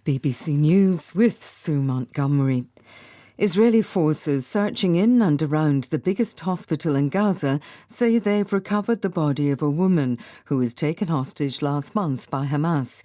BBC News with Sue Montgomery. Israeli forces searching in and around the biggest hospital in Gaza say they've recovered the body of a woman who was taken hostage last month by Hamas.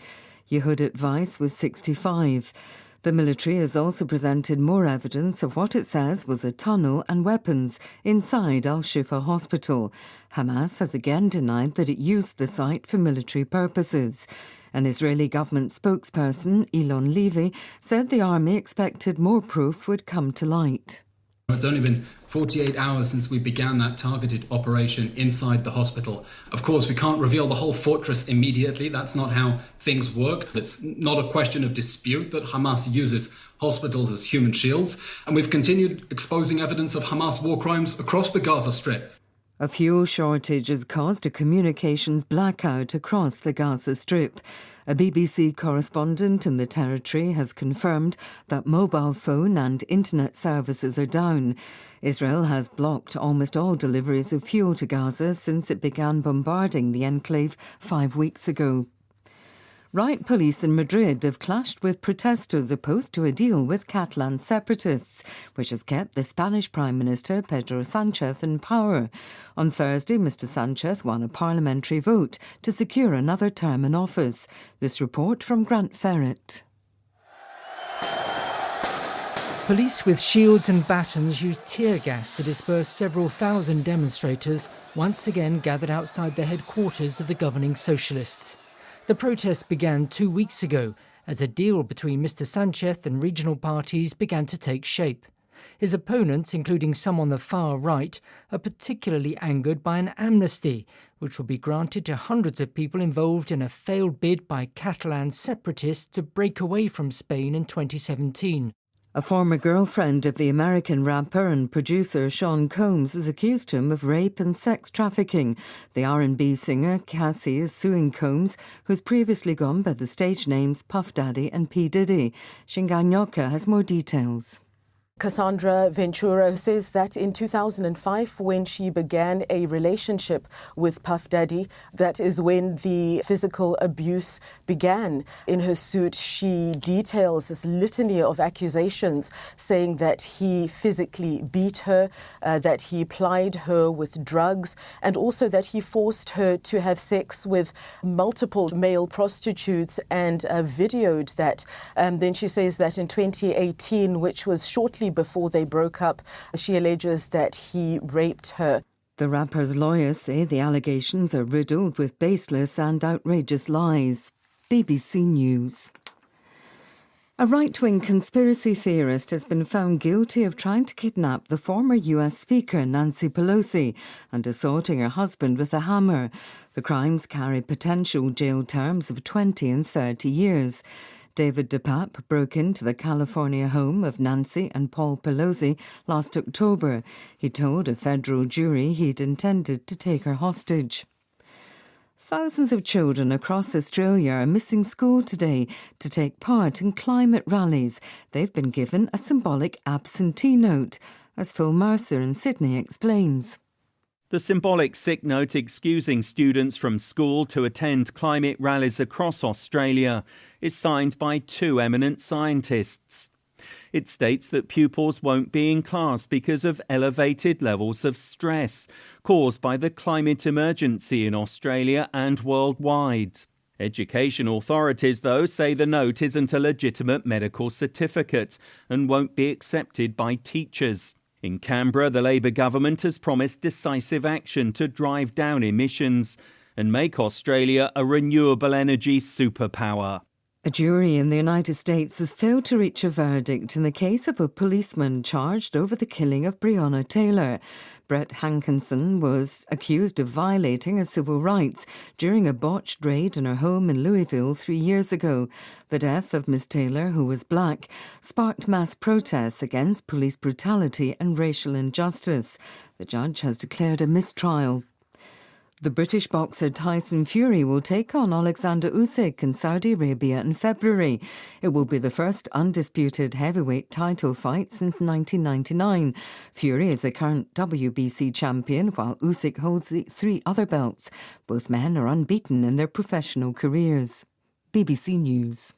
Yehudit Weiss was 65. The military has also presented more evidence of what it says was a tunnel and weapons inside Al-Shifa Hospital. Hamas has again denied that it used the site for military purposes. An Israeli government spokesperson, Elon Levy, said the army expected more proof would come to light. It's only been 48 hours since we began that targeted operation inside the hospital. Of course, we can't reveal the whole fortress immediately. That's not how things work. It's not a question of dispute that Hamas uses hospitals as human shields. And we've continued exposing evidence of Hamas war crimes across the Gaza Strip. A fuel shortage has caused a communications blackout across the Gaza Strip. A BBC correspondent in the territory has confirmed that mobile phone and internet services are down. Israel has blocked almost all deliveries of fuel to Gaza since it began bombarding the enclave 5 weeks ago. Riot police in Madrid have clashed with protesters opposed to a deal with Catalan separatists, which has kept the Spanish Prime Minister Pedro Sánchez in power. On Thursday, Mr Sánchez won a parliamentary vote to secure another term in office. This report from Grant Ferret. Police with shields and batons used tear gas to disperse several thousand demonstrators once again gathered outside the headquarters of the governing socialists. The protests began 2 weeks ago as a deal between Mr Sánchez and regional parties began to take shape. His opponents, including some on the far right, are particularly angered by an amnesty, which will be granted to hundreds of people involved in a failed bid by Catalan separatists to break away from Spain in 2017. A former girlfriend of the American rapper and producer Sean Combs has accused him of rape and sex trafficking. The R&B singer Cassie is suing Combs, who's previously gone by the stage names Puff Daddy and P. Diddy. Shingai Nyoka has more details. Cassandra Ventura says that in 2005, when she began a relationship with Puff Daddy, that is when the physical abuse began. In her suit, she details this litany of accusations saying that he physically beat her, that he plied her with drugs, and also that he forced her to have sex with multiple male prostitutes and videoed that. Then she says that in 2018, which was shortly before they broke up, she alleges that he raped her. The rapper's lawyers say the allegations are riddled with baseless and outrageous lies. BBC News. A right-wing conspiracy theorist has been found guilty of trying to kidnap the former US Speaker Nancy Pelosi and assaulting her husband with a hammer. The crimes carry potential jail terms of 20 and 30 years. David DePape broke into the California home of Nancy and Paul Pelosi last October. He told a federal jury he'd intended to take her hostage. Thousands of children across Australia are missing school today to take part in climate rallies. They've been given a symbolic absentee note, as Phil Mercer in Sydney explains. The symbolic sick note excusing students from school to attend climate rallies across Australia is signed by 2 eminent scientists. It states that pupils won't be in class because of elevated levels of stress caused by the climate emergency in Australia and worldwide. Education authorities, though, say the note isn't a legitimate medical certificate and won't be accepted by teachers. In Canberra, the Labor government has promised decisive action to drive down emissions and make Australia a renewable energy superpower. A jury in the United States has failed to reach a verdict in the case of a policeman charged over the killing of Breonna Taylor. Brett Hankinson was accused of violating her civil rights during a botched raid in her home in Louisville 3 years ago. The death of Miss Taylor, who was black, sparked mass protests against police brutality and racial injustice. The judge has declared a mistrial. The British boxer Tyson Fury will take on Alexander Usyk in Saudi Arabia in February. It will be the first undisputed heavyweight title fight since 1999. Fury is the current WBC champion, while Usyk holds the 3 other belts. Both men are unbeaten in their professional careers. BBC News.